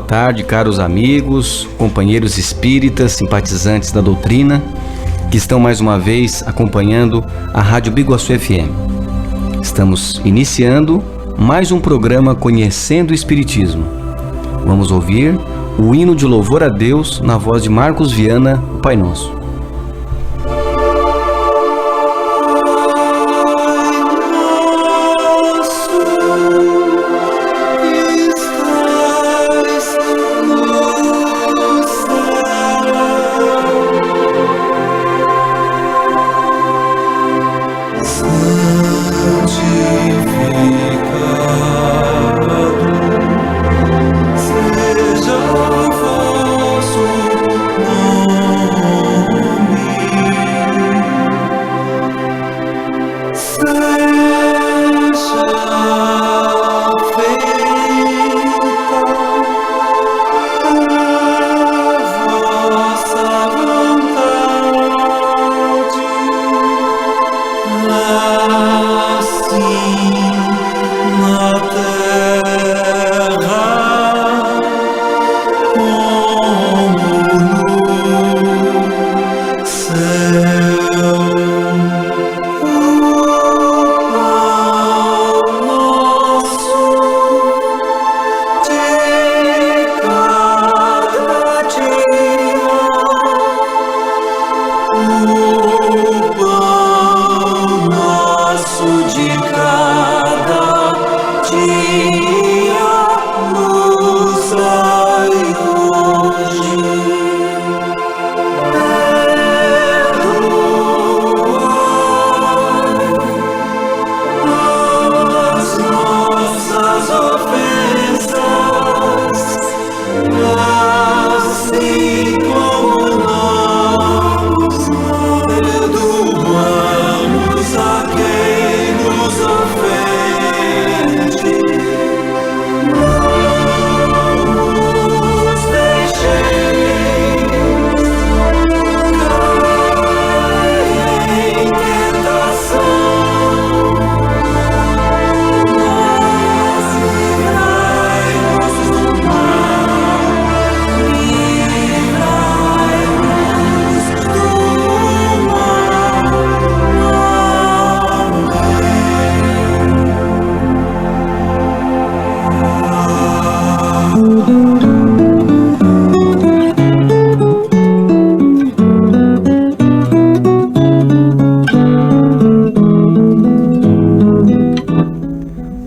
tarde, caros amigos, companheiros espíritas, simpatizantes da doutrina, que estão mais uma vez acompanhando a Rádio Biguaçu FM. Estamos iniciando mais um programa Conhecendo o Espiritismo. Vamos ouvir o hino de louvor a Deus na voz de Marcos Viana, o Pai Nosso.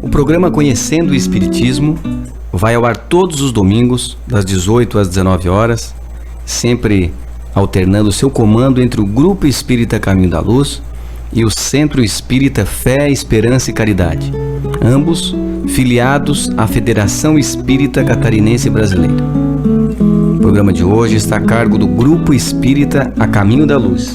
O programa Conhecendo o Espiritismo vai ao ar todos os domingos, das 18 às 19 horas, sempre alternando seu comando entre o Grupo Espírita Caminho da Luz e o Centro Espírita Fé, Esperança e Caridade, ambos filiados à Federação Espírita Catarinense Brasileira. O programa de hoje está a cargo do Grupo Espírita A Caminho da Luz.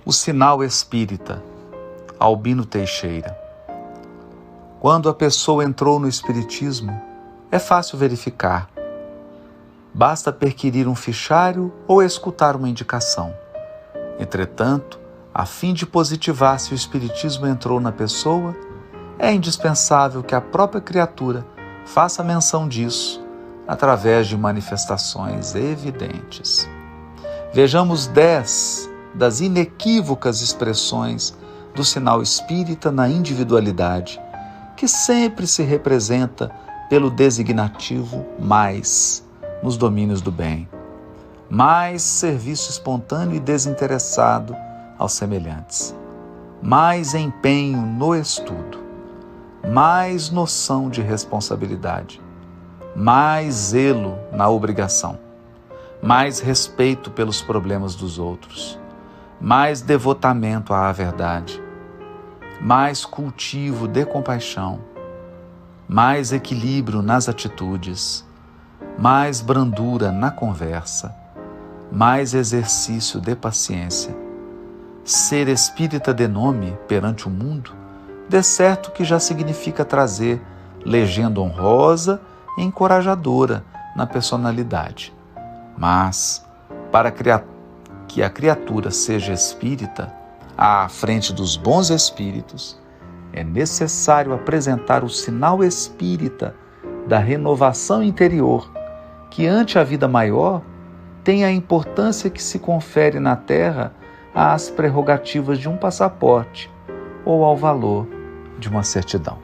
O sinal espírita, Albino Teixeira. Quando a pessoa entrou no espiritismo, é fácil verificar. Basta perquirir um fichário ou escutar uma indicação. Entretanto, a fim de positivar se o espiritismo entrou na pessoa, é indispensável que a própria criatura faça menção disso através de manifestações evidentes. Vejamos 10 das inequívocas expressões do sinal espírita na individualidade, que sempre se representa pelo designativo mais nos domínios do bem. Mais serviço espontâneo e desinteressado aos semelhantes. Mais empenho no estudo. Mais noção de responsabilidade. Mais zelo na obrigação. Mais respeito pelos problemas dos outros. Mais devotamento à verdade, mais cultivo de compaixão, mais equilíbrio nas atitudes, mais brandura na conversa, mais exercício de paciência, ser espírita de nome perante o mundo, de certo que já significa trazer legenda honrosa e encorajadora na personalidade. Mas, para que a criatura seja espírita, à frente dos bons espíritos, é necessário apresentar o sinal espírita da renovação interior, que ante a vida maior tem a importância que se confere na Terra às prerrogativas de um passaporte ou ao valor de uma certidão.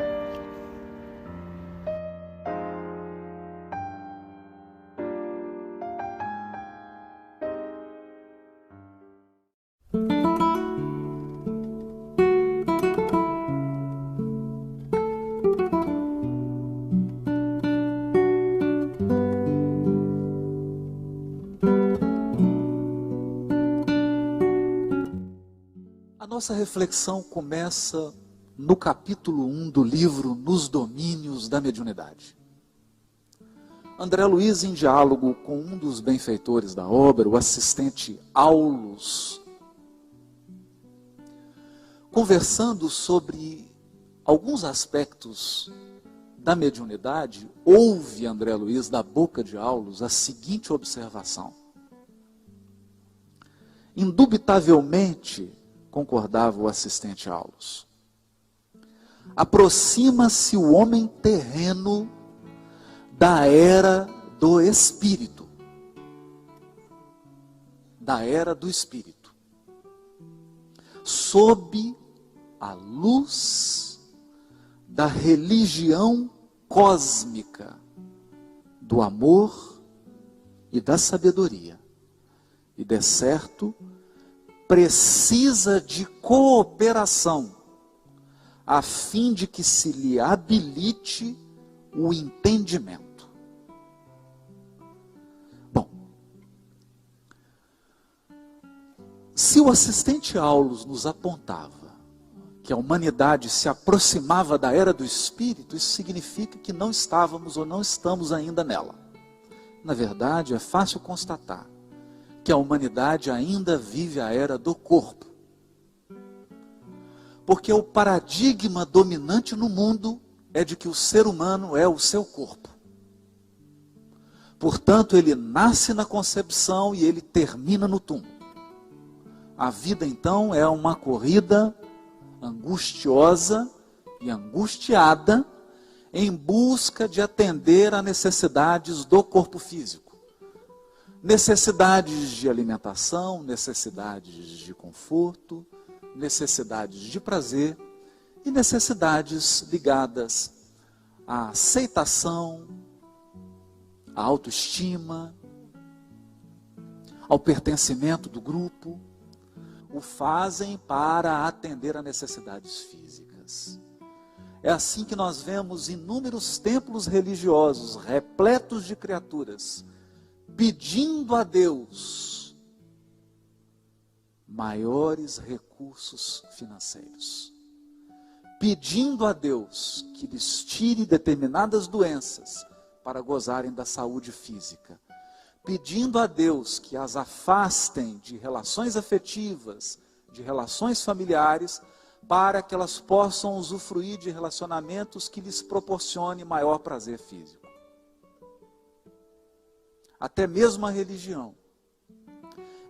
A nossa reflexão começa no capítulo 1 do livro Nos Domínios da Mediunidade. André Luiz, em diálogo com um dos benfeitores da obra, o assistente Aulus, conversando sobre alguns aspectos da mediunidade, ouve André Luiz da boca de Aulus a seguinte observação. Indubitavelmente, concordava o assistente Aulus, aproxima-se o homem terreno da era do espírito. Da era do espírito. Sob a luz da religião cósmica, do amor e da sabedoria. E de certo, precisa de cooperação, a fim de que se lhe habilite o entendimento. Bom, se o assistente Aulus nos apontava que a humanidade se aproximava da era do Espírito, isso significa que não estávamos ou não estamos ainda nela. Na verdade, é fácil constatar que a humanidade ainda vive a era do corpo. Porque o paradigma dominante no mundo é de que o ser humano é o seu corpo. Portanto, ele nasce na concepção e ele termina no túmulo. A vida, então, é uma corrida angustiosa e angustiada em busca de atender a necessidades do corpo físico. Necessidades de alimentação, necessidades de conforto, necessidades de prazer e necessidades ligadas à aceitação, à autoestima, ao pertencimento do grupo, o fazem para atender a necessidades físicas. É assim que nós vemos inúmeros templos religiosos repletos de criaturas pedindo a Deus maiores recursos financeiros, pedindo a Deus que lhes tire determinadas doenças para gozarem da saúde física, pedindo a Deus que as afastem de relações afetivas, de relações familiares, para que elas possam usufruir de relacionamentos que lhes proporcionem maior prazer físico. Até mesmo a religião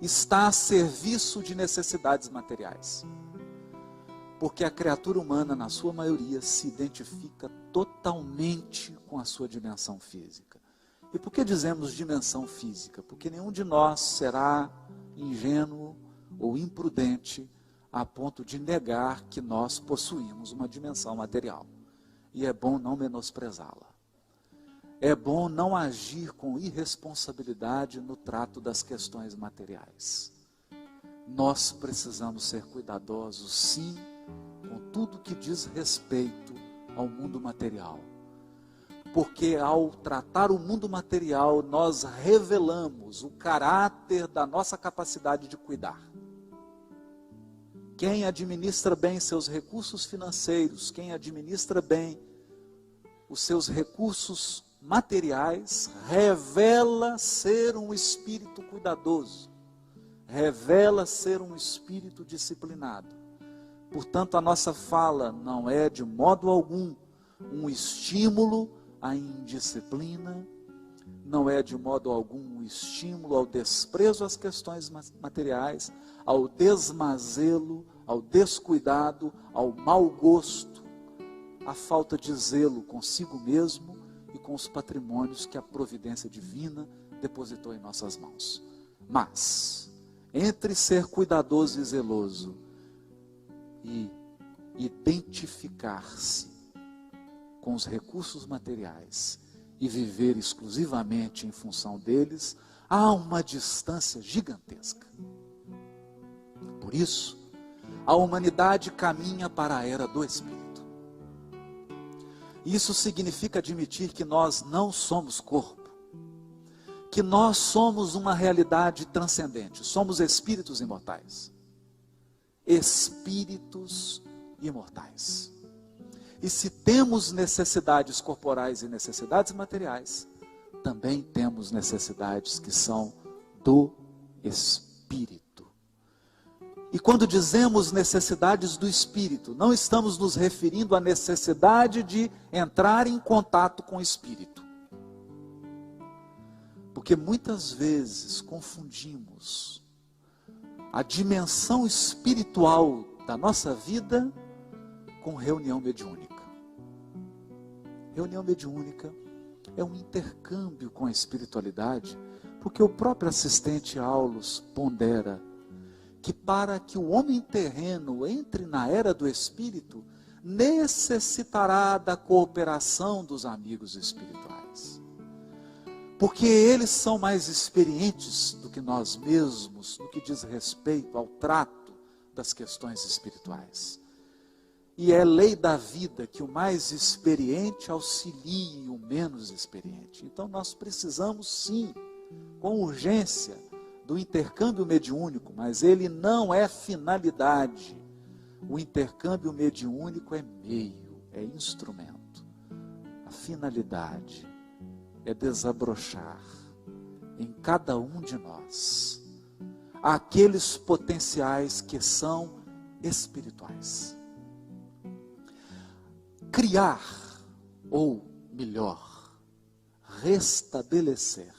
está a serviço de necessidades materiais. Porque a criatura humana, na sua maioria, se identifica totalmente com a sua dimensão física. E por que dizemos dimensão física? Porque nenhum de nós será ingênuo ou imprudente a ponto de negar que nós possuímos uma dimensão material. E é bom não menosprezá-la. É bom não agir com irresponsabilidade no trato das questões materiais. Nós precisamos ser cuidadosos, sim, com tudo que diz respeito ao mundo material. Porque ao tratar o mundo material, nós revelamos o caráter da nossa capacidade de cuidar. Quem administra bem seus recursos financeiros, quem administra bem os seus recursos materiais, revela ser um espírito cuidadoso, revela ser um espírito disciplinado. Portanto, a nossa fala não é de modo algum um estímulo à indisciplina, não é de modo algum um estímulo ao desprezo às questões materiais, ao desmazelo, ao descuidado, ao mau gosto, à falta de zelo consigo mesmo e com os patrimônios que a providência divina depositou em nossas mãos. Mas, entre ser cuidadoso e zeloso e identificar-se com os recursos materiais e viver exclusivamente em função deles, há uma distância gigantesca. Por isso, a humanidade caminha para a era do Espírito. Isso significa admitir que nós não somos corpo, que nós somos uma realidade transcendente, somos espíritos imortais. Espíritos imortais. E se temos necessidades corporais e necessidades materiais, também temos necessidades que são do Espírito. E quando dizemos necessidades do Espírito, não estamos nos referindo à necessidade de entrar em contato com o Espírito. Porque muitas vezes confundimos a dimensão espiritual da nossa vida com reunião mediúnica. Reunião mediúnica é um intercâmbio com a espiritualidade, porque o próprio assistente Aulus pondera que para que o homem terreno entre na era do Espírito, necessitará da cooperação dos amigos espirituais. Porque eles são mais experientes do que nós mesmos no que diz respeito ao trato das questões espirituais. E é lei da vida que o mais experiente auxilie o menos experiente. Então nós precisamos sim, com urgência, do intercâmbio mediúnico, mas ele não é finalidade. O intercâmbio mediúnico é meio, é instrumento. A finalidade é desabrochar em cada um de nós aqueles potenciais que são espirituais. Criar, ou melhor, restabelecer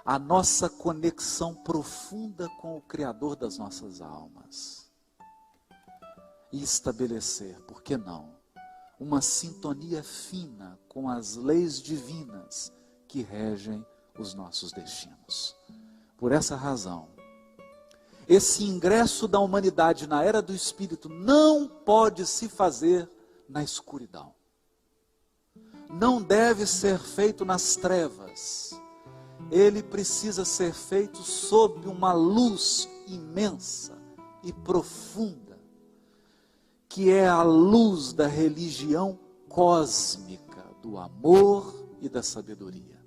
a nossa conexão profunda com o Criador das nossas almas. E estabelecer, por que não, uma sintonia fina com as leis divinas que regem os nossos destinos. Por essa razão, esse ingresso da humanidade na era do Espírito não pode se fazer na escuridão. Não deve ser feito nas trevas. Ele precisa ser feito sob uma luz imensa e profunda, que é a luz da religião cósmica, do amor e da sabedoria.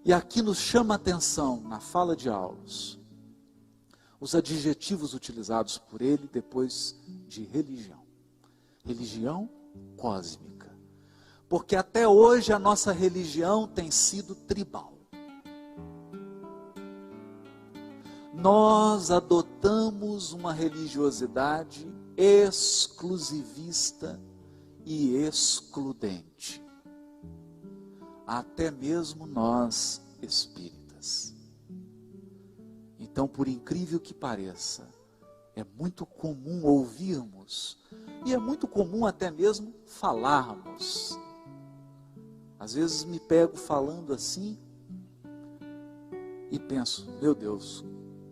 E aqui nos chama a atenção, na fala de Aulus, os adjetivos utilizados por ele depois de religião. Religião cósmica. Porque até hoje a nossa religião tem sido tribal. Nós adotamos uma religiosidade exclusivista e excludente. Até mesmo nós espíritas. Então, por incrível que pareça, é muito comum ouvirmos, e é muito comum até mesmo falarmos. Às vezes me pego falando assim e penso, meu Deus,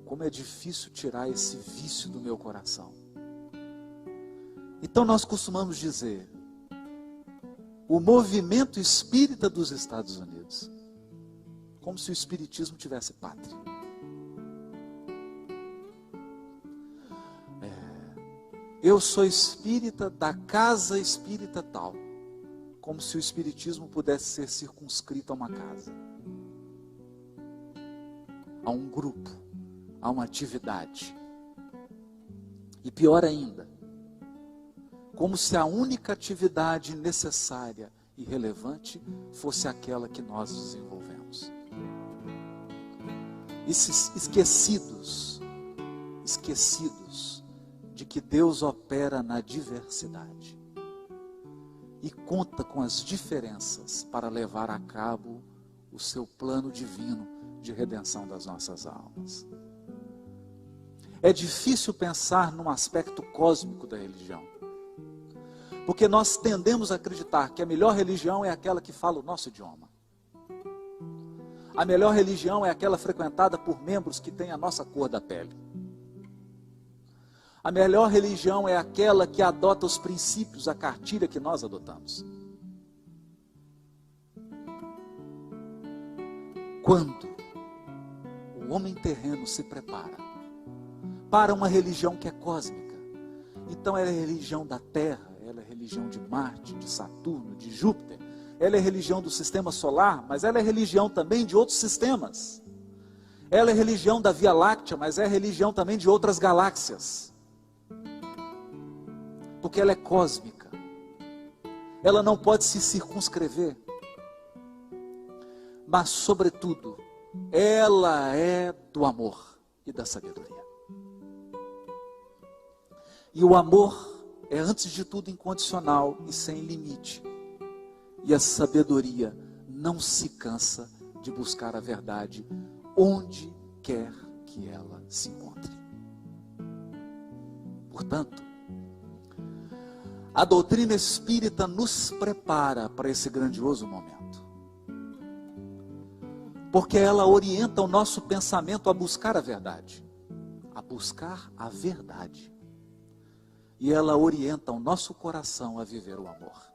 como é difícil tirar esse vício do meu coração. Então nós costumamos dizer, o movimento espírita dos Estados Unidos, como se o espiritismo tivesse pátria. Eu sou espírita da casa espírita tal, como se o espiritismo pudesse ser circunscrito a uma casa, a um grupo, a uma atividade. E pior ainda, como se a única atividade necessária e relevante fosse aquela que nós desenvolvemos. esquecidos de que Deus opera na diversidade e conta com as diferenças para levar a cabo o seu plano divino de redenção das nossas almas. É difícil pensar num aspecto cósmico da religião, porque nós tendemos a acreditar que a melhor religião é aquela que fala o nosso idioma. A melhor religião é aquela frequentada por membros que têm a nossa cor da pele. A melhor religião é aquela que adota os princípios, a cartilha que nós adotamos. Quando o homem terreno se prepara para uma religião que é cósmica, então ela é religião da Terra, ela é religião de Marte, de Saturno, de Júpiter, ela é religião do sistema solar, mas ela é religião também de outros sistemas. Ela é religião da Via Láctea, mas é religião também de outras galáxias. Porque ela é cósmica. Ela não pode se circunscrever. Mas, sobretudo, ela é do amor e da sabedoria. E o amor é, antes de tudo, incondicional e sem limite. E a sabedoria não se cansa de buscar a verdade onde quer que ela se encontre. Portanto, a doutrina espírita nos prepara para esse grandioso momento. Porque ela orienta o nosso pensamento a buscar a verdade. A buscar a verdade. E ela orienta o nosso coração a viver o amor.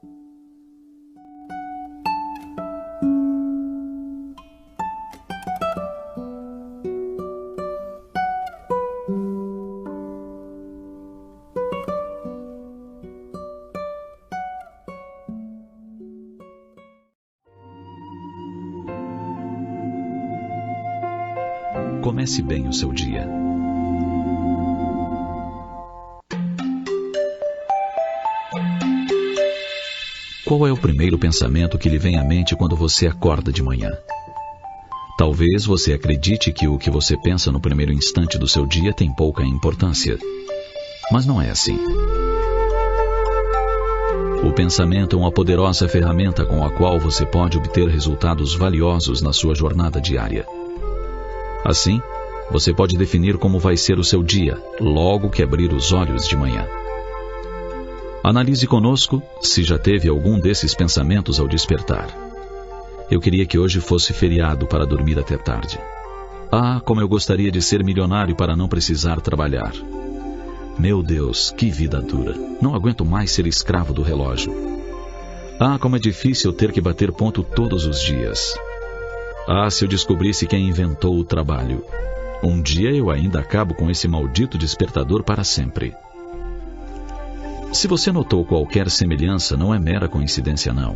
Comece bem o seu dia. Qual é o primeiro pensamento que lhe vem à mente quando você acorda de manhã? Talvez você acredite que o que você pensa no primeiro instante do seu dia tem pouca importância. Mas não é assim. O pensamento é uma poderosa ferramenta com a qual você pode obter resultados valiosos na sua jornada diária. Assim, você pode definir como vai ser o seu dia, logo que abrir os olhos de manhã. Analise conosco se já teve algum desses pensamentos ao despertar. Eu queria que hoje fosse feriado para dormir até tarde. Ah, como eu gostaria de ser milionário para não precisar trabalhar. Meu Deus, que vida dura. Não aguento mais ser escravo do relógio. Ah, como é difícil ter que bater ponto todos os dias. Ah, se eu descobrisse quem inventou o trabalho. Um dia eu ainda acabo com esse maldito despertador para sempre. Se você notou qualquer semelhança, não é mera coincidência, não.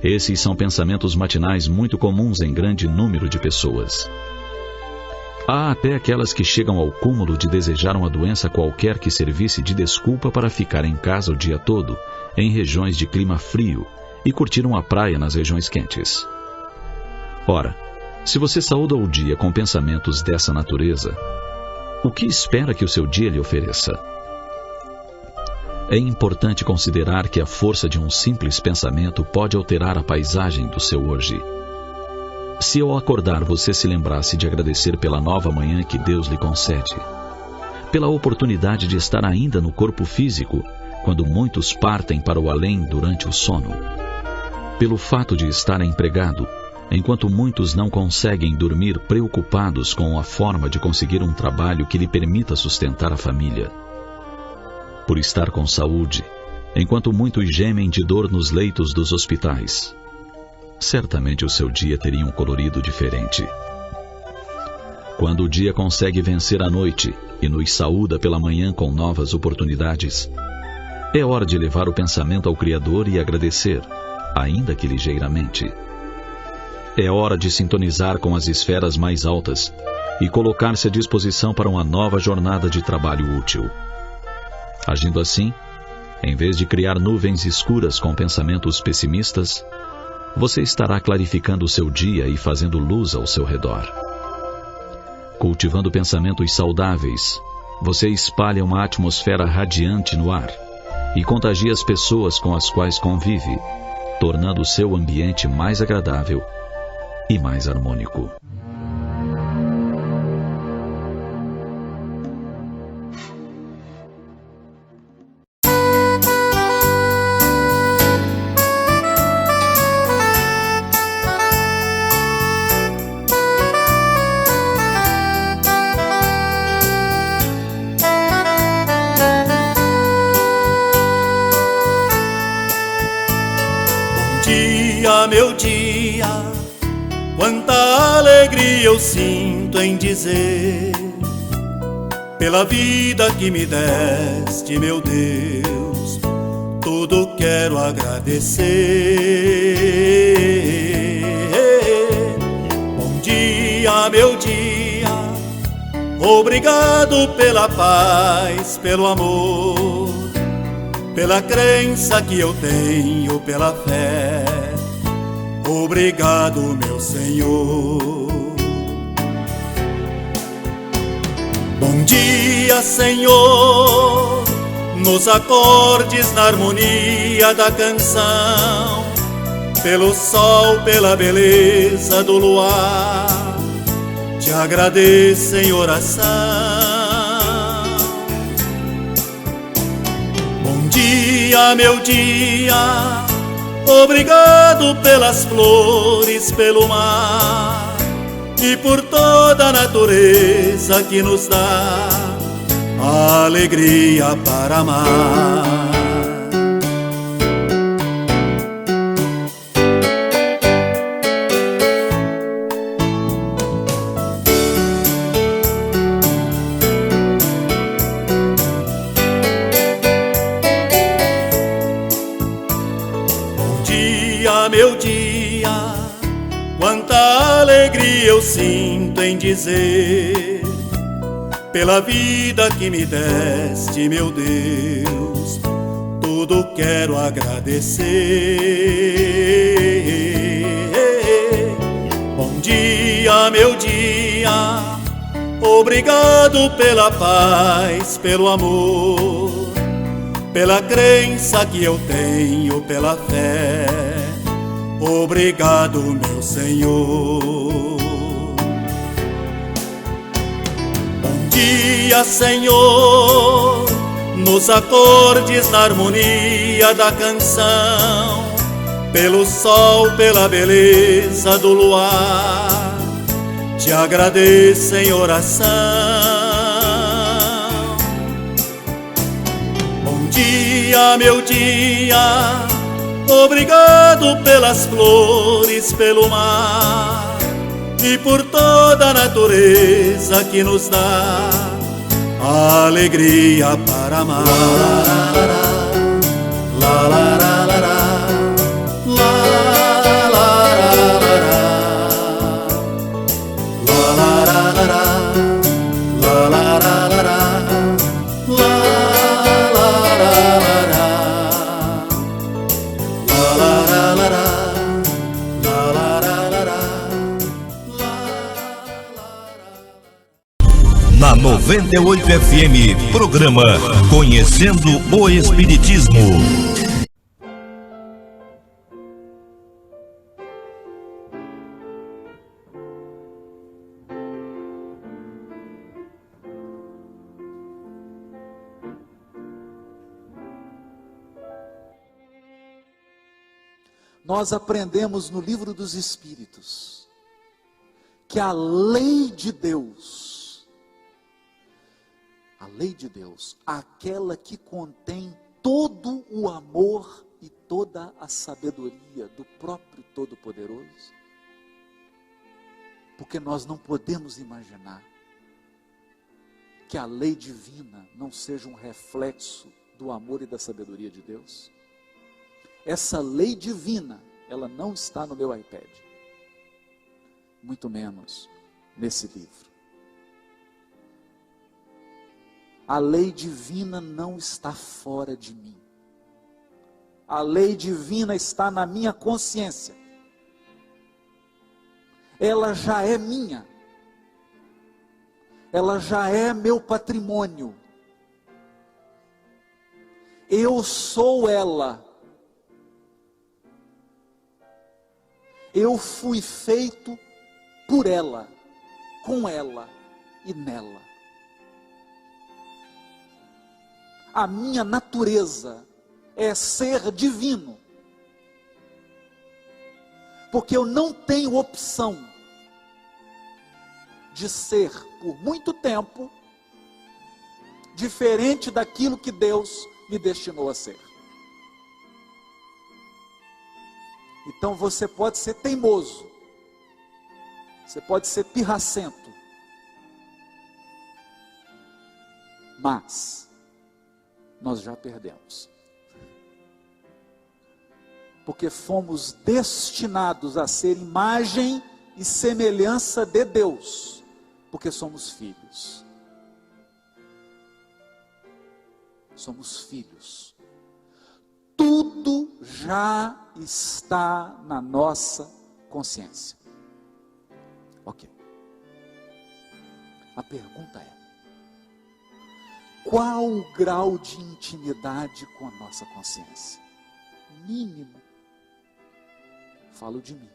Esses são pensamentos matinais muito comuns em grande número de pessoas. Há até aquelas que chegam ao cúmulo de desejar uma doença qualquer que servisse de desculpa para ficar em casa o dia todo, em regiões de clima frio, e curtir uma praia nas regiões quentes. Ora, se você saúda o dia com pensamentos dessa natureza, o que espera que o seu dia lhe ofereça? É importante considerar que a força de um simples pensamento pode alterar a paisagem do seu hoje. Se ao acordar você se lembrasse de agradecer pela nova manhã que Deus lhe concede, pela oportunidade de estar ainda no corpo físico, quando muitos partem para o além durante o sono, pelo fato de estar empregado, enquanto muitos não conseguem dormir preocupados com a forma de conseguir um trabalho que lhe permita sustentar a família. Por estar com saúde, enquanto muitos gemem de dor nos leitos dos hospitais. Certamente o seu dia teria um colorido diferente. Quando o dia consegue vencer a noite e nos saúda pela manhã com novas oportunidades, é hora de levar o pensamento ao Criador e agradecer, ainda que ligeiramente. É hora de sintonizar com as esferas mais altas e colocar-se à disposição para uma nova jornada de trabalho útil. Agindo assim, em vez de criar nuvens escuras com pensamentos pessimistas, você estará clarificando o seu dia e fazendo luz ao seu redor. Cultivando pensamentos saudáveis, você espalha uma atmosfera radiante no ar e contagia as pessoas com as quais convive, tornando o seu ambiente mais agradável e mais harmônico. Meu dia, quanta alegria eu sinto em dizer, pela vida que me deste, meu Deus, tudo quero agradecer. Bom dia, meu dia, obrigado pela paz, pelo amor, pela crença que eu tenho, pela fé. Obrigado, meu Senhor. Bom dia, Senhor, nos acordes, na harmonia da canção, pelo sol, pela beleza do luar, te agradeço em oração. Bom dia, meu dia, obrigado pelas flores, pelo mar e por toda a natureza que nos dá a alegria para amar. Meu dia, quanta alegria eu sinto em dizer, pela vida que me deste, meu Deus, tudo quero agradecer. Bom dia, meu dia, obrigado pela paz, pelo amor, pela crença que eu tenho, pela fé. Obrigado, meu Senhor. Bom dia, Senhor, nos acordes, na harmonia da canção, pelo sol, pela beleza do luar, te agradeço em oração. Bom dia, meu dia, obrigado pelas flores, pelo mar e por toda a natureza que nos dá a alegria para amar. La, la, la, la, la. Na 98 FM, programa Conhecendo o Espiritismo. Nós aprendemos no Livro dos Espíritos que a lei de Deus, aquela que contém todo o amor e toda a sabedoria do próprio Todo-Poderoso, porque nós não podemos imaginar que a lei divina não seja um reflexo do amor e da sabedoria de Deus. Essa lei divina, ela não está no meu iPad, muito menos nesse livro. A lei divina não está fora de mim. A lei divina está na minha consciência. Ela já é minha. ela já é meu patrimônio. Eu sou ela. Eu fui feito por ela, com ela e nela. A minha natureza é ser divino. Porque eu não tenho opção de ser, por muito tempo, diferente daquilo que Deus me destinou a ser. Então você pode ser teimoso, você pode ser pirracento, mas nós já perdemos. Porque fomos destinados a ser imagem e semelhança de Deus, porque somos filhos. Somos filhos. Tudo já está na nossa consciência. Ok. A pergunta é: qual o grau de intimidade com a nossa consciência? Mínimo. Falo de mim.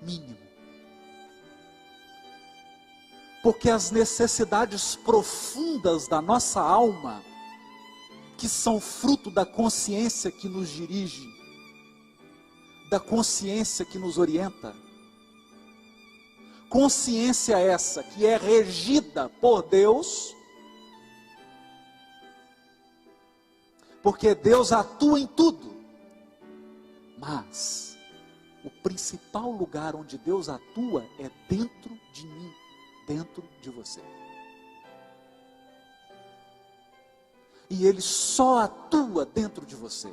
Mínimo. Porque as necessidades profundas da nossa alma, que são fruto da consciência que nos dirige, da consciência que nos orienta, consciência essa que é regida por Deus, porque Deus atua em tudo, mas o principal lugar onde Deus atua é dentro de mim, dentro de você. E Ele só atua dentro de você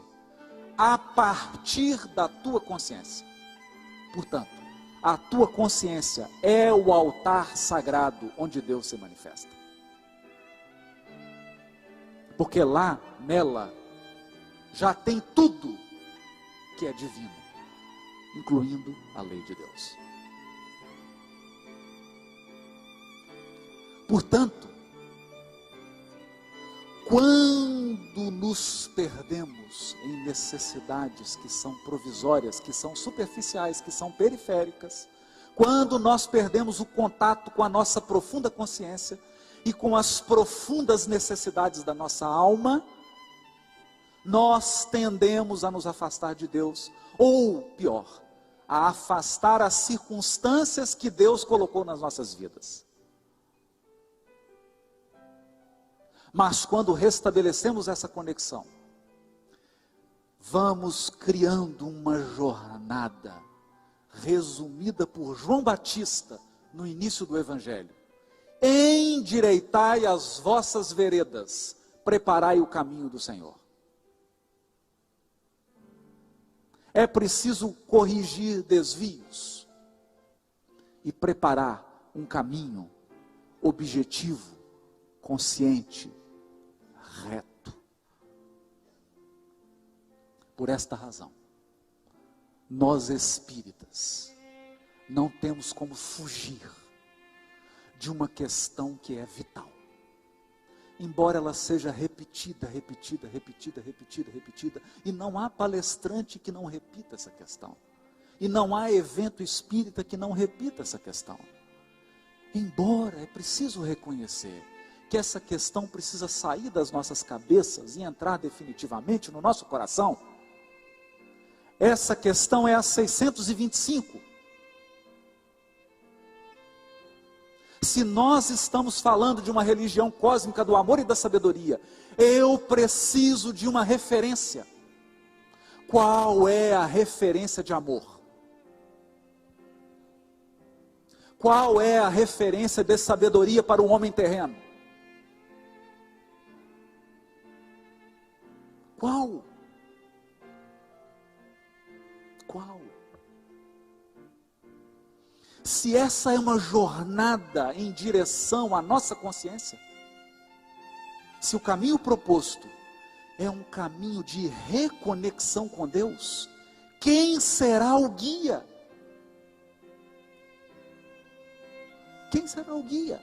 a partir da tua consciência. Portanto, a tua consciência é o altar sagrado onde Deus se manifesta. Porque lá, nela, já tem tudo que é divino, incluindo a lei de Deus. Portanto, quando nos perdemos em necessidades que são provisórias, que são superficiais, que são periféricas, quando nós perdemos o contato com a nossa profunda consciência e com as profundas necessidades da nossa alma, nós tendemos a nos afastar de Deus, ou pior, a afastar as circunstâncias que Deus colocou nas nossas vidas. Mas quando restabelecemos essa conexão, vamos criando uma jornada resumida por João Batista no início do Evangelho. Endireitai as vossas veredas, preparai o caminho do Senhor. É preciso corrigir desvios e preparar um caminho objetivo, consciente, reto. Por esta razão, nós espíritas não temos como fugir de uma questão que é vital. Embora ela seja repetida, e não há palestrante que não repita essa questão. E não há evento espírita que não repita essa questão. Embora é preciso reconhecer que essa questão precisa sair das nossas cabeças e entrar definitivamente no nosso coração. Essa questão é a 625. Se nós estamos falando de uma religião cósmica do amor e da sabedoria, eu preciso de uma referência. Qual é a referência de amor? Qual é a referência de sabedoria para o homem terreno? Qual? Qual? Se essa é uma jornada em direção à nossa consciência, se o caminho proposto é um caminho de reconexão com Deus, quem será o guia? Quem será o guia?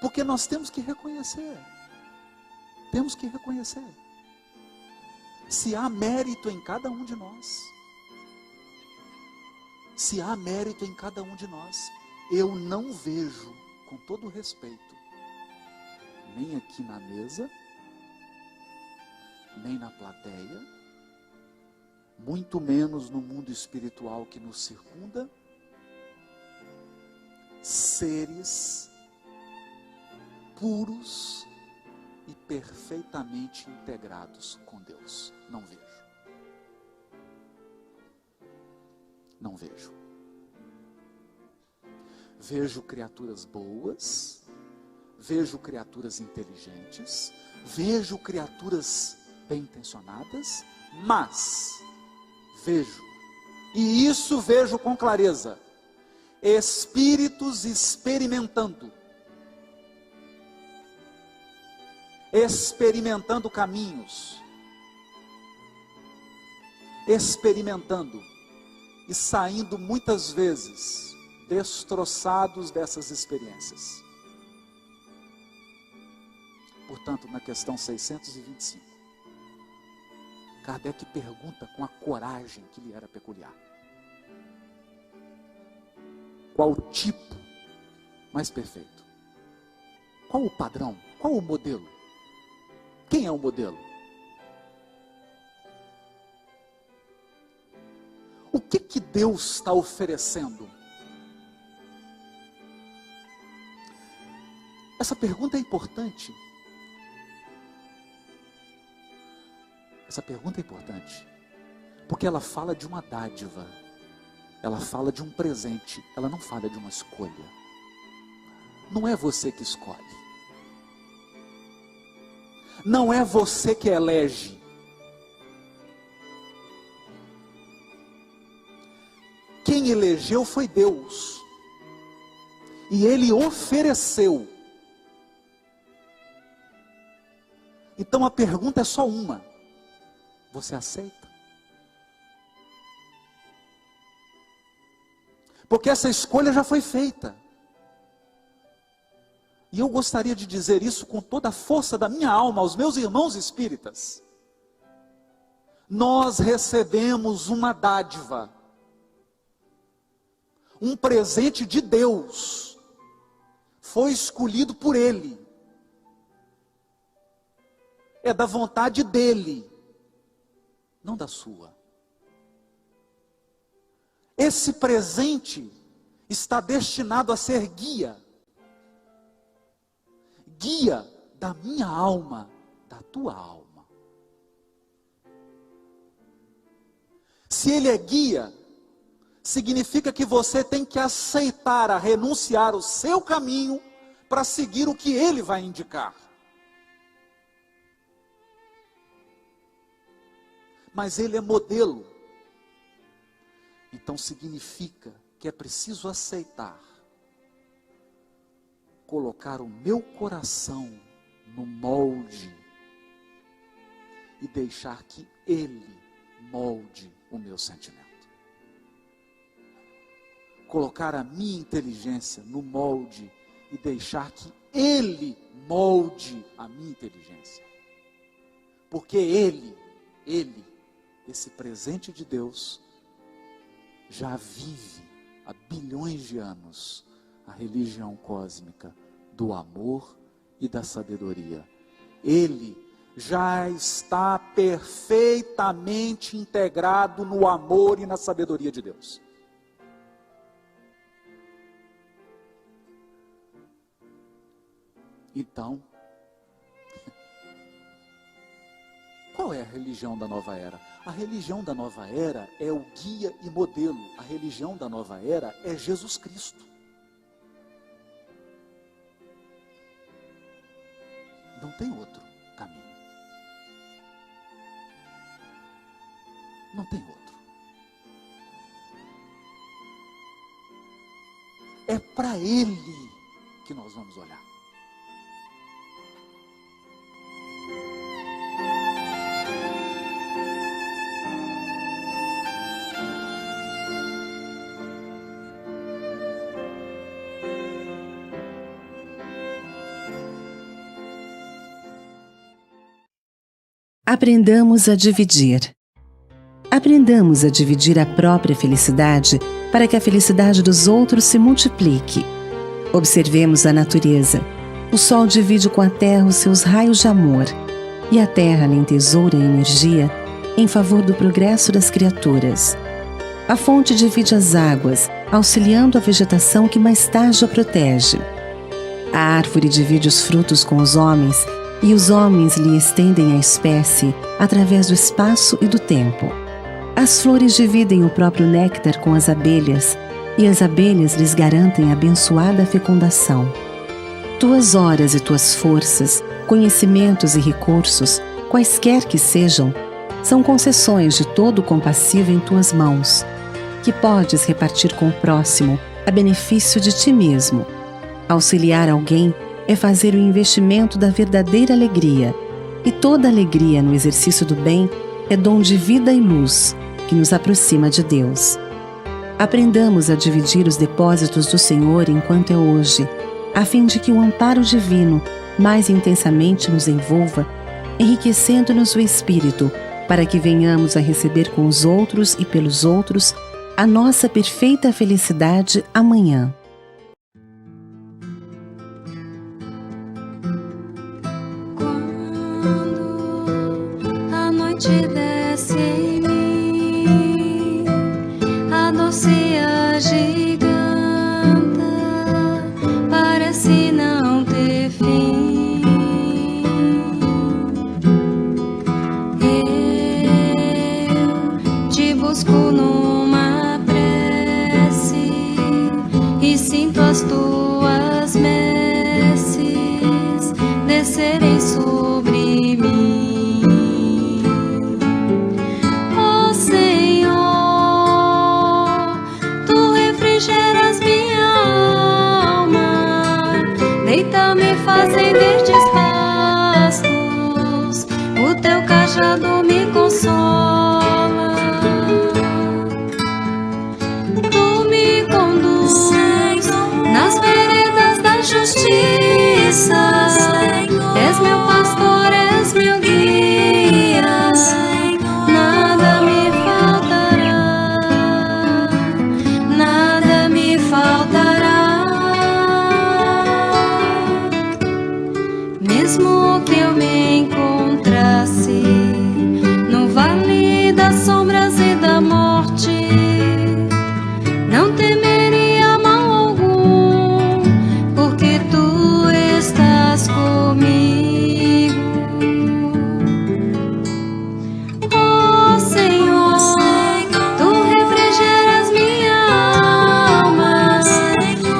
Porque nós temos que reconhecer. Temos que reconhecer. Se há mérito em cada um de nós. Se há mérito em cada um de nós. Eu não vejo, com todo respeito, nem aqui na mesa, nem na plateia, muito menos no mundo espiritual que nos circunda, seres puros e perfeitamente integrados com Deus. Não vejo. Não vejo. Vejo criaturas boas, vejo criaturas inteligentes, vejo criaturas bem intencionadas, mas vejo, e isso vejo com clareza, espíritos experimentando caminhos, experimentando e saindo muitas vezes destroçados dessas experiências. Portanto, na questão 625, Kardec pergunta com a coragem que lhe era peculiar: qual o tipo mais perfeito? Qual o padrão? Qual o modelo? Quem é o modelo? O que Deus está oferecendo? Essa pergunta é importante. Essa pergunta é importante, porque ela fala de uma dádiva, ela fala de um presente, ela não fala de uma escolha. Não é você que escolhe, não é você que elege. Quem elegeu foi Deus, e Ele ofereceu. Então a pergunta é só uma: você aceita? Porque essa escolha já foi feita. E eu gostaria de dizer isso com toda a força da minha alma aos meus irmãos espíritas. Nós recebemos uma dádiva, um presente de Deus, foi escolhido por Ele, é da vontade dEle, não da sua. Esse presente está destinado a ser guia da minha alma, da tua alma. Se ele é guia, significa que você tem que aceitar a renunciar o seu caminho para seguir o que ele vai indicar. Mas ele é modelo. Então significa que é preciso aceitar, colocar o meu coração no molde e deixar que ele molde o meu sentimento. Colocar a minha inteligência no molde e deixar que ele molde a minha inteligência. Porque ele, esse presente de Deus, já vive há bilhões de anos a religião cósmica do amor e da sabedoria. Ele já está perfeitamente integrado no amor e na sabedoria de Deus. Então, qual é a religião da nova era? A religião da nova era é o guia e modelo. A religião da nova era é Jesus Cristo. Não tem outro caminho. Não tem outro. É para Ele que nós vamos olhar. Aprendamos a dividir. Aprendamos a dividir a própria felicidade para que a felicidade dos outros se multiplique. Observemos a natureza. O sol divide com a terra os seus raios de amor, e a terra lhe entesoura a energia em favor do progresso das criaturas. A fonte divide as águas, auxiliando a vegetação que mais tarde a protege. A árvore divide os frutos com os homens, e os homens lhe estendem a espécie através do espaço e do tempo. As flores dividem o próprio néctar com as abelhas, e as abelhas lhes garantem a abençoada fecundação. Tuas horas e tuas forças, conhecimentos e recursos, quaisquer que sejam, são concessões de todo o compassivo em tuas mãos, que podes repartir com o próximo a benefício de ti mesmo. Auxiliar alguém é fazer o investimento da verdadeira alegria, e toda alegria no exercício do bem é dom de vida e luz, que nos aproxima de Deus. Aprendamos a dividir os depósitos do Senhor enquanto é hoje, a fim de que o amparo divino mais intensamente nos envolva, enriquecendo-nos o espírito, para que venhamos a receber com os outros e pelos outros a nossa perfeita felicidade amanhã. Quando a noite desce em mim, a doce agiganta, parece não ter fim. Eu te busco numa prece e sinto as tuas messes descerem sobre mim. Ó Senhor, tu refrigeras minha alma, deita-me, fazem verdes pastos, o teu cajado me consola. Tu me conduz nas veredas da justiça, és meu pastor, és meu guia, nada me faltará, nada me faltará. Mesmo que eu me encontrasse no vale das sombras e da morte, não temeria mal algum, porque tu estás comigo. Ó Senhor, tu refrigeras minha alma,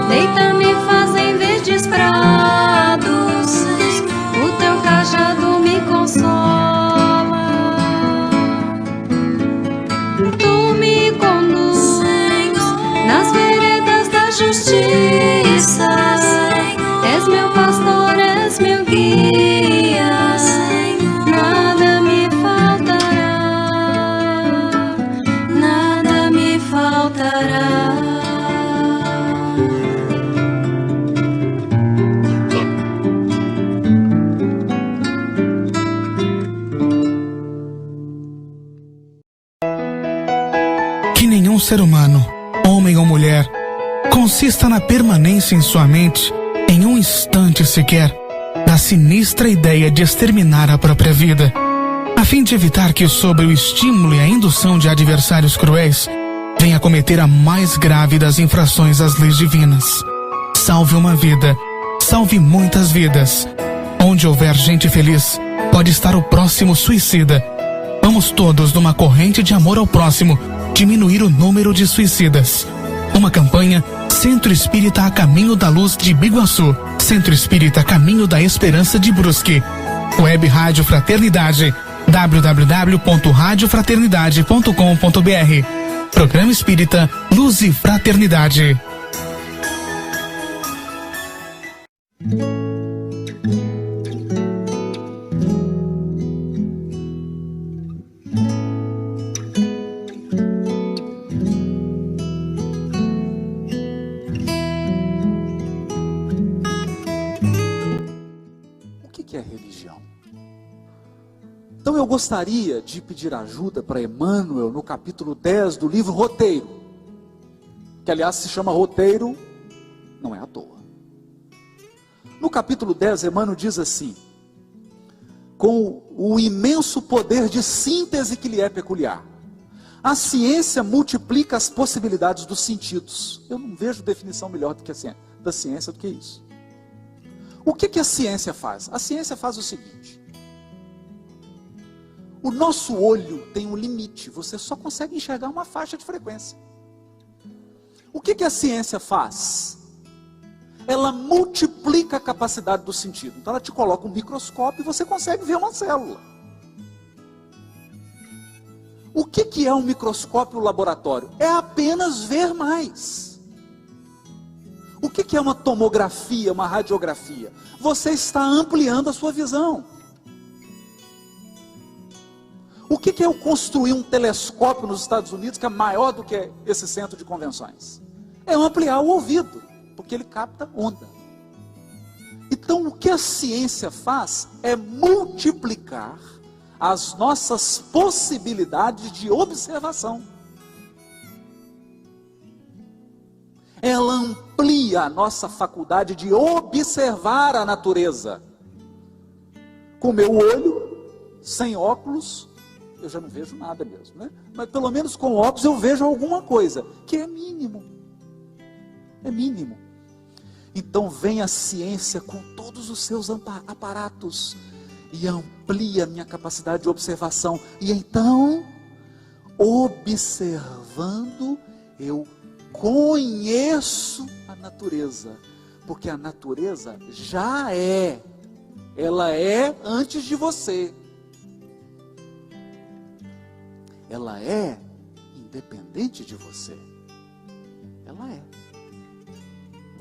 deita-me, fazem verdes prados, o teu cajado me consola. Tu me conduz nas veredas da justiça, és meu pastor, és meu guia, nada me faltará, nada me faltará. Que nenhum ser humano, homem ou mulher, consista na permanência em sua mente, em um instante sequer, da sinistra ideia de exterminar a própria vida, a fim de evitar que, sob o estímulo e a indução de adversários cruéis, venha cometer a mais grave das infrações às leis divinas. Salve uma vida, salve muitas vidas. Onde houver gente feliz, pode estar o próximo suicida. Vamos todos, numa corrente de amor ao próximo, diminuir o número de suicidas. Uma campanha Centro Espírita a Caminho da Luz de Biguaçu, Centro Espírita a Caminho da Esperança de Brusque, Web Rádio Fraternidade, www.radiofraternidade.com.br. Programa Espírita Luz e Fraternidade. O que é religião? Então eu gostaria de pedir ajuda para Emmanuel no capítulo 10 do livro Roteiro, que aliás se chama Roteiro, não é à toa. No capítulo 10, Emmanuel diz assim: com o imenso poder de síntese que lhe é peculiar, a ciência multiplica as possibilidades dos sentidos. Eu não vejo definição melhor do que da ciência do que isso. O que a ciência faz? A ciência faz o seguinte: o nosso olho tem um limite, você só consegue enxergar uma faixa de frequência. O que a ciência faz? Ela multiplica a capacidade do sentido. Então ela te coloca um microscópio e você consegue ver uma célula. O que é um microscópio laboratório? É apenas ver mais. O que é uma tomografia, uma radiografia? Você está ampliando a sua visão. O que é eu construir um telescópio nos Estados Unidos que é maior do que esse centro de convenções? É ampliar o ouvido, porque ele capta onda. Então o que a ciência faz é multiplicar as nossas possibilidades de observação. Ela amplia a nossa faculdade de observar a natureza. Com o meu olho, sem óculos, eu já não vejo nada mesmo, né? Mas pelo menos com óculos eu vejo alguma coisa, que é mínimo. É mínimo. Então vem a ciência com todos os seus aparatos e amplia a minha capacidade de observação. E então, observando, eu conheço a natureza. Porque a natureza já é. Ela é antes de você. Ela é independente de você. Ela é.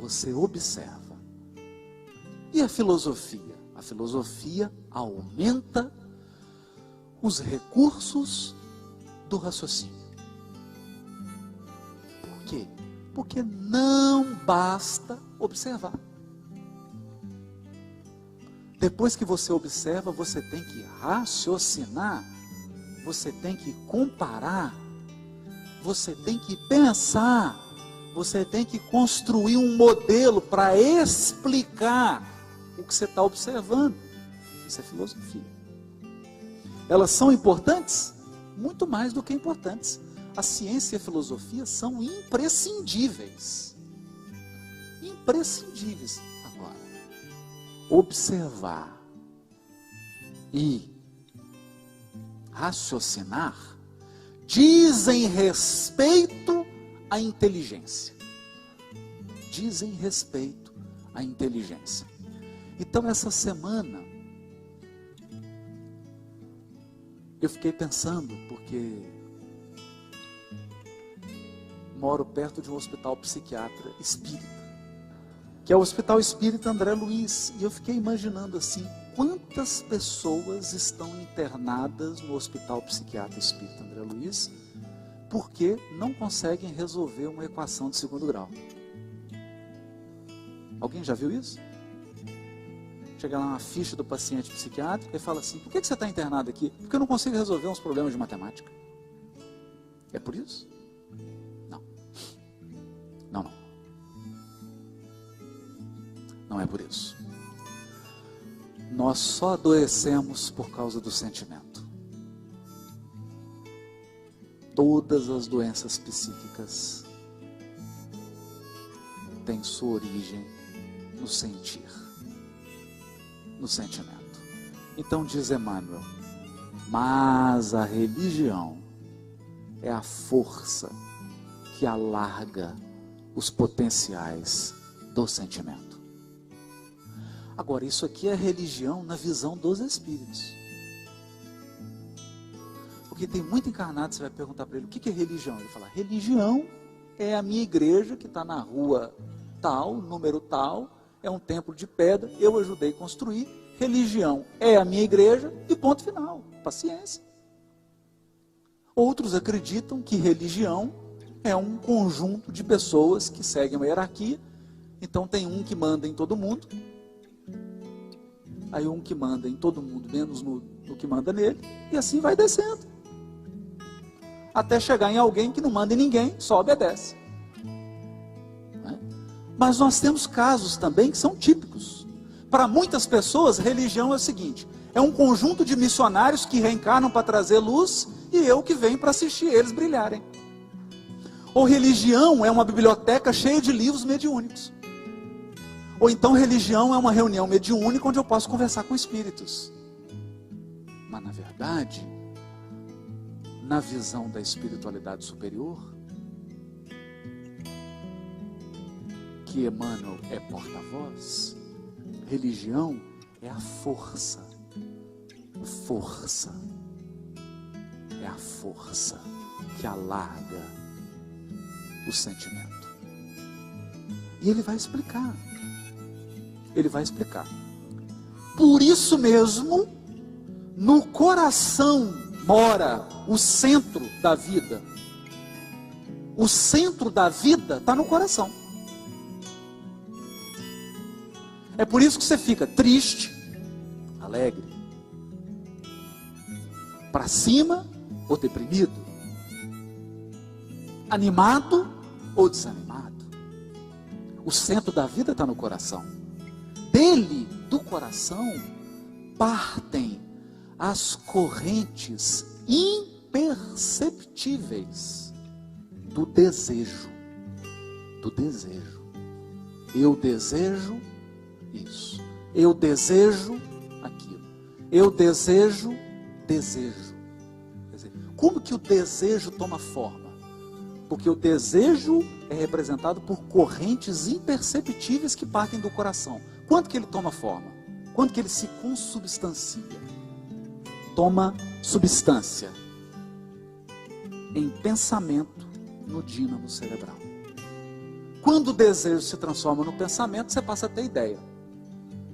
Você observa. E a filosofia? A filosofia aumenta os recursos do raciocínio. Por quê? Porque não basta observar. Depois que você observa, você tem que raciocinar, você tem que comparar, você tem que pensar, você tem que construir um modelo para explicar o que você está observando. Isso é filosofia. Elas são importantes? Muito mais do que importantes. A ciência e a filosofia são imprescindíveis. Imprescindíveis. Agora, observar e raciocinar dizem respeito à inteligência. Dizem respeito à inteligência. Então, essa semana, eu fiquei pensando, porque moro perto de um hospital psiquiatra espírita, que é o Hospital Espírita André Luiz, e eu fiquei imaginando assim, quantas pessoas estão internadas no Hospital Psiquiatra Espírita André Luiz, porque não conseguem resolver uma equação de segundo grau. Alguém já viu isso? Chega lá uma ficha do paciente psiquiátrico e fala assim: por que você está internado aqui? Porque eu não consigo resolver uns problemas de matemática. É por isso? Não. Não, não. Não é por isso. Nós só adoecemos por causa do sentimento. Todas as doenças psíquicas têm sua origem no sentir, no sentimento. Então diz Emmanuel, mas a religião é a força que alarga os potenciais do sentimento. Agora, isso aqui é religião na visão dos espíritos. Porque tem muito encarnado, você vai perguntar para ele, o que é religião? Ele fala, religião é a minha igreja que está na rua tal, número tal, é um templo de pedra, eu ajudei a construir, religião é a minha igreja e ponto final, paciência. Outros acreditam que religião é um conjunto de pessoas que seguem uma hierarquia, então tem um que manda em todo mundo, aí um que manda em todo mundo, menos no no que manda nele, e assim vai descendo. Até chegar em alguém que não manda em ninguém, só obedece. Né? Mas nós temos casos também que são típicos. Para muitas pessoas, religião é o seguinte: é um conjunto de missionários que reencarnam para trazer luz, e eu que venho para assistir eles brilharem. Ou religião é uma biblioteca cheia de livros mediúnicos. Ou então religião é uma reunião mediúnica onde eu posso conversar com espíritos. Mas na verdade, na visão da espiritualidade superior, que Emmanuel é porta-voz, religião é a força. Força. É a força que alarga o sentimento. E ele vai explicar. Ele vai explicar. Por isso mesmo, no coração mora o centro da vida. O centro da vida está no coração. É por isso que você fica triste, alegre, para cima ou deprimido, animado ou desanimado. O centro da vida está no coração. Dele, do coração, partem as correntes imperceptíveis do desejo. Do desejo. Eu desejo isso. Eu desejo aquilo. Eu desejo. Como que o desejo toma forma? Porque o desejo é representado por correntes imperceptíveis que partem do coração. Quando que ele toma forma? Quando que ele se consubstancia? Toma substância em pensamento no dínamo cerebral. Quando o desejo se transforma no pensamento, você passa a ter ideia.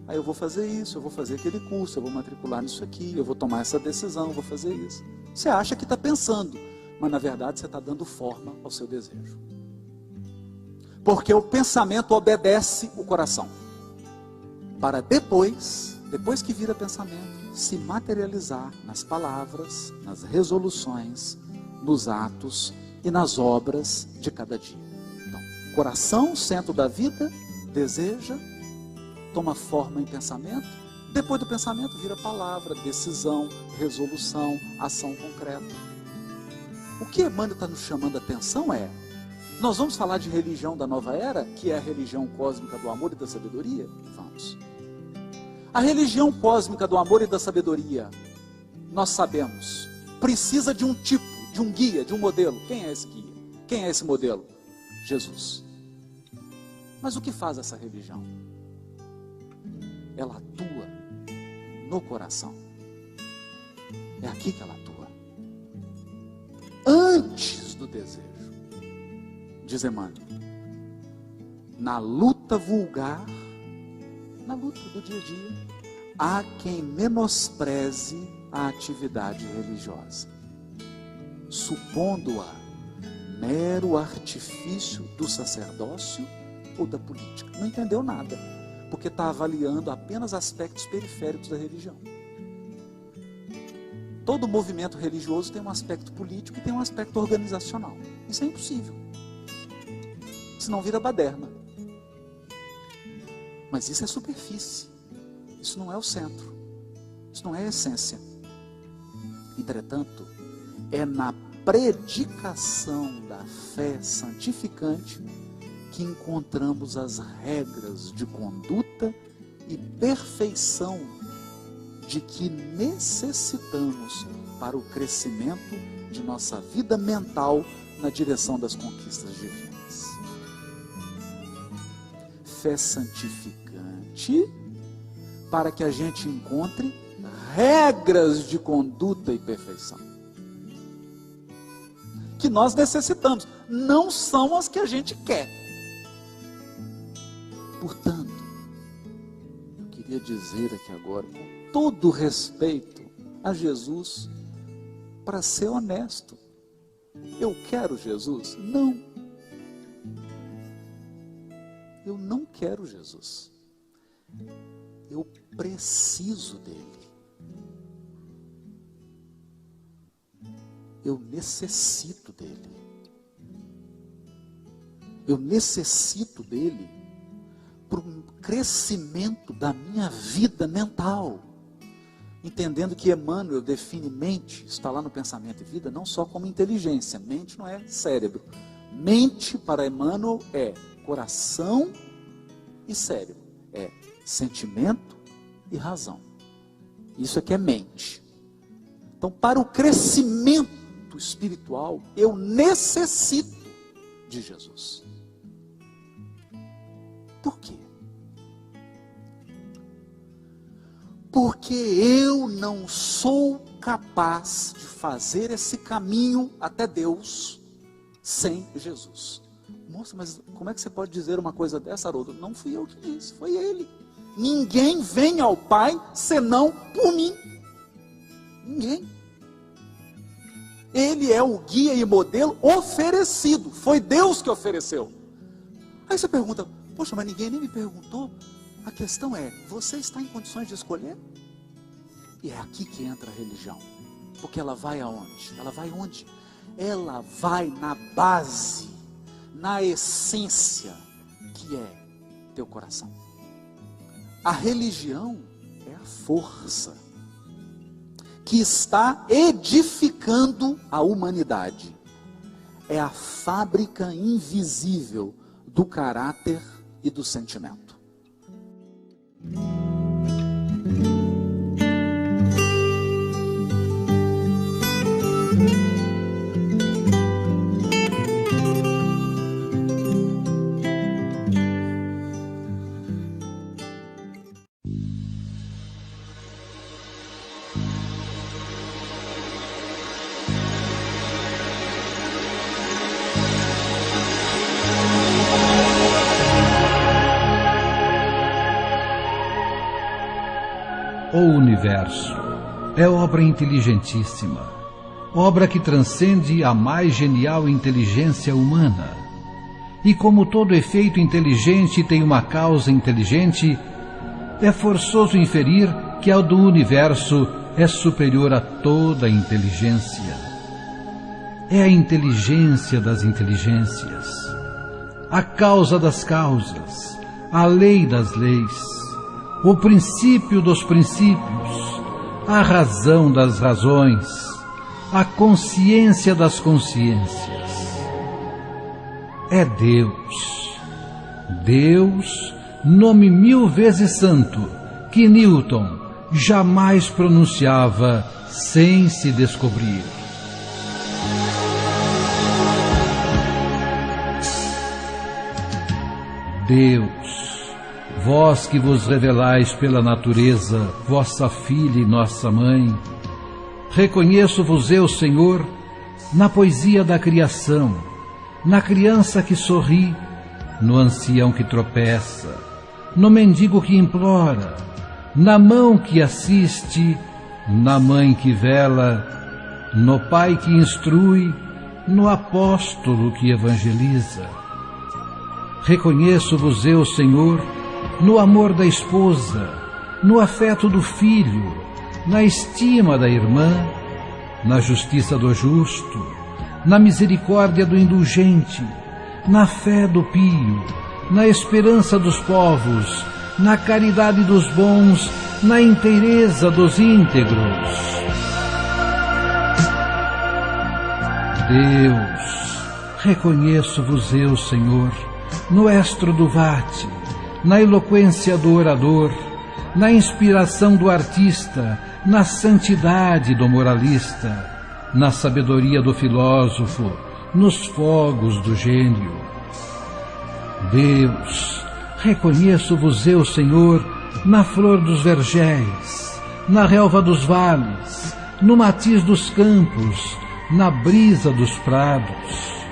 Aí eu vou fazer isso, eu vou fazer aquele curso, eu vou matricular nisso aqui, eu vou tomar essa decisão, eu vou fazer isso. Você acha que está pensando, mas na verdade você está dando forma ao seu desejo. Porque o pensamento obedece o coração. Para depois que vira pensamento, se materializar nas palavras, nas resoluções, nos atos e nas obras de cada dia. Então, coração, centro da vida, deseja, toma forma em pensamento, depois do pensamento vira palavra, decisão, resolução, ação concreta. O que Emmanuel está nos chamando a atenção é, nós vamos falar de religião da nova era, que é a religião cósmica do amor e da sabedoria? Vamos. A religião cósmica do amor e da sabedoria, nós sabemos, precisa de um tipo, de um guia, de um modelo. Quem é esse guia? Quem é esse modelo? Jesus. Mas o que faz essa religião? Ela atua no coração. É aqui que ela atua. Antes do desejo. Diz Emmanuel. Na luta vulgar, na luta do dia a dia, há quem menospreze a atividade religiosa, supondo-a mero artifício do sacerdócio ou da política. Não entendeu nada, porque está avaliando apenas aspectos periféricos da religião. Todo movimento religioso tem um aspecto político e tem um aspecto organizacional. Isso é impossível. Senão vira baderna. Mas isso é superfície. Isso não é o centro. Isso não é a essência. Entretanto, é na predicação da fé santificante que encontramos as regras de conduta e perfeição de que necessitamos para o crescimento de nossa vida mental na direção das conquistas divinas. Fé santificante para que a gente encontre regras de conduta e perfeição que nós necessitamos, não são as que a gente quer. Portanto, eu queria dizer aqui agora, com todo respeito a Jesus, para ser honesto, eu quero Jesus? Não. Eu não quero Jesus. Eu preciso dele. eu necessito dele. Eu necessito dele para o crescimento da minha vida mental. Entendendo que Emmanuel define mente, está lá no Pensamento e Vida, não só como inteligência. Mente não é cérebro. Mente para Emmanuel é coração e cérebro. É sentimento e razão. Isso aqui é mente. Então, para o crescimento espiritual, eu necessito de Jesus. Por quê? Porque eu não sou capaz de fazer esse caminho até Deus sem Jesus. Moça, mas como é que você pode dizer uma coisa dessa, Haroldo? Não fui eu que disse, foi ele. Ninguém vem ao Pai senão por mim. Ninguém. Ele é o guia e modelo oferecido. Foi Deus que ofereceu. Aí você pergunta, poxa, mas ninguém nem me perguntou. A questão é, você está em condições de escolher? E é aqui que entra a religião. Porque ela vai aonde? Ela vai onde? Ela vai na base, na essência, que é teu coração. A religião é a força que está edificando a humanidade. É a fábrica invisível do caráter e do sentimento. O universo é obra inteligentíssima, obra que transcende a mais genial inteligência humana. E como todo efeito inteligente tem uma causa inteligente, é forçoso inferir que a do universo é superior a toda inteligência. É a inteligência das inteligências, a causa das causas, a lei das leis, o princípio dos princípios, a razão das razões, a consciência das consciências. É Deus. Deus, nome 1000 vezes santo, que Newton jamais pronunciava sem se descobrir. Deus, vós que vos revelais pela natureza, vossa filha e nossa mãe, reconheço-vos eu, Senhor, na poesia da criação, na criança que sorri, no ancião que tropeça, no mendigo que implora, na mão que assiste, na mãe que vela, no pai que instrui, no apóstolo que evangeliza. Reconheço-vos eu, Senhor, no amor da esposa, no afeto do filho, na estima da irmã, na justiça do justo, na misericórdia do indulgente, na fé do pio, na esperança dos povos, na caridade dos bons, na inteireza dos íntegros. Deus, reconheço-vos eu, Senhor, no estro do vate, na eloquência do orador, na inspiração do artista, na santidade do moralista, na sabedoria do filósofo, nos fogos do gênio. Deus, reconheço-vos eu, Senhor, na flor dos vergéis, na relva dos vales, no matiz dos campos, na brisa dos prados,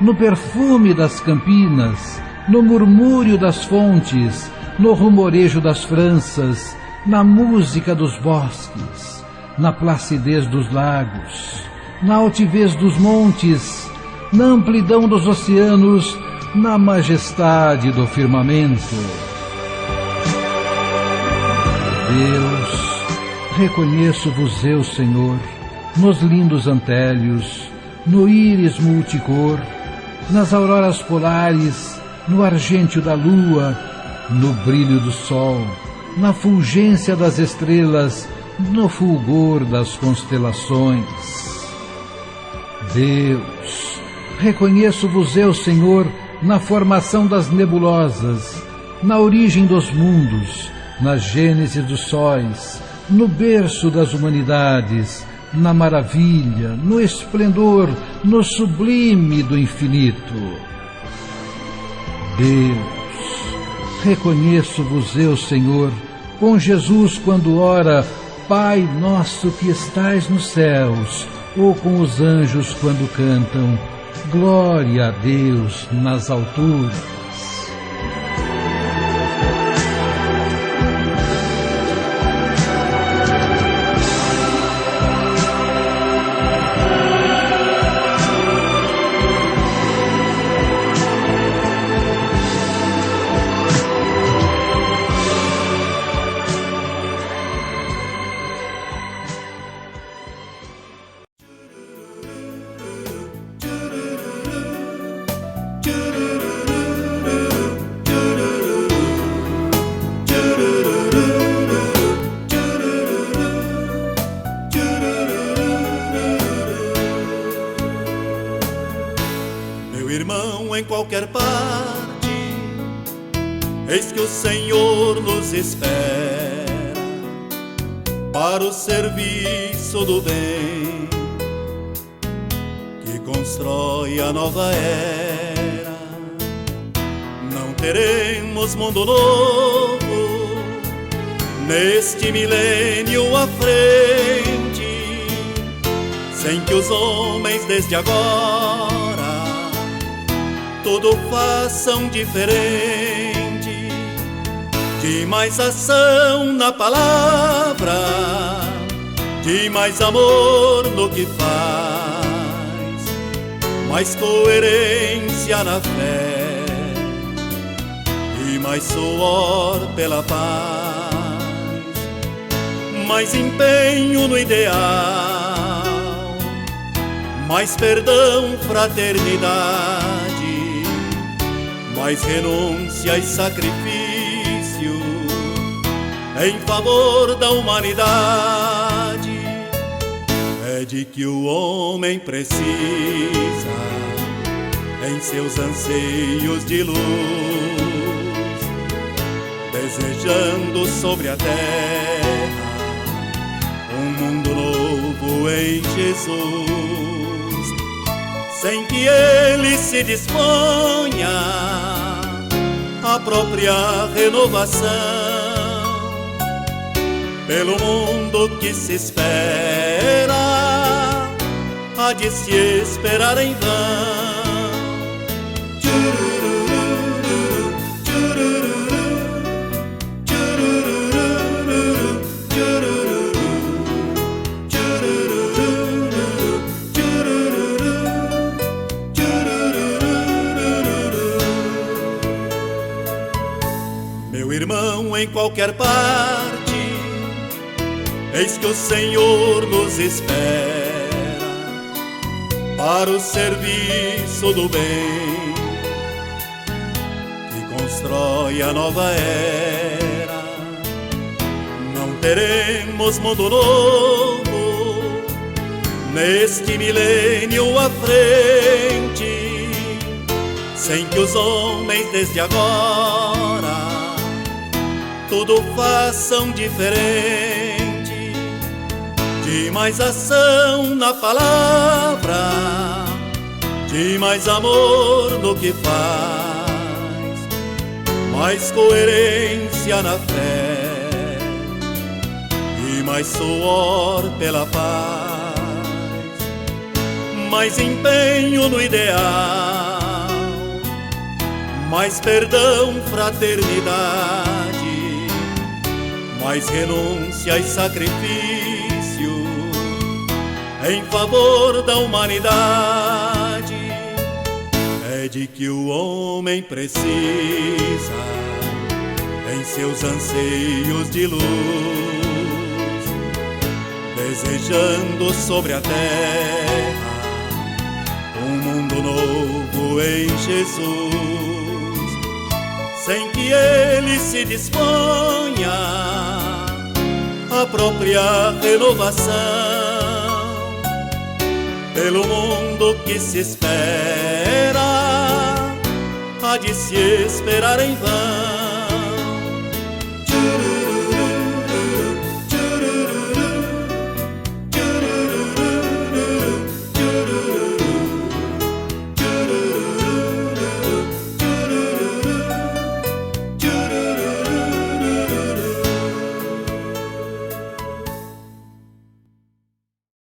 no perfume das campinas, no murmúrio das fontes, no rumorejo das franças, na música dos bosques, na placidez dos lagos, na altivez dos montes, na amplidão dos oceanos, na majestade do firmamento. Deus, reconheço-vos eu, Senhor, nos lindos antélios, no íris multicor, nas auroras polares, no argêntio da lua, no brilho do sol, na fulgência das estrelas, no fulgor das constelações. Deus, reconheço-vos eu, Senhor, na formação das nebulosas, na origem dos mundos, na gênese dos sóis, no berço das humanidades, na maravilha, no esplendor, no sublime do infinito. Deus, reconheço-vos eu, Senhor, com Jesus quando ora, Pai nosso que estais nos céus, ou com os anjos quando cantam, glória a Deus nas alturas. Em qualquer parte, eis que o Senhor nos espera para o serviço do bem que constrói a nova era. Não teremos mundo novo neste milênio à frente, sem que os homens desde agora tudo façam diferente, de mais ação na palavra, de mais amor no que faz, mais coerência na fé e mais suor pela paz, mais empenho no ideal, mais perdão, fraternidade, mais renúncia e sacrifício em favor da humanidade. É de que o homem precisa em seus anseios de luz, desejando sobre a terra um mundo novo em Jesus, sem que ele se disponha à própria renovação, pelo mundo que se espera, há de se esperar em vão. Em qualquer parte, eis que o Senhor nos espera para o serviço do bem que constrói a nova era. Não teremos mundo novo neste milênio à frente, sem que os homens desde agora tudo façam diferente, de mais ação na palavra, de mais amor no que faz, mais coerência na fé e mais suor pela paz, mais empenho no ideal, mais perdão, fraternidade, mais renúncia e sacrifício em favor da humanidade. É de que o homem precisa em seus anseios de luz, desejando sobre a terra um mundo novo em Jesus, sem que ele se disponha à própria renovação. Pelo mundo que se espera, há de se esperar em vão.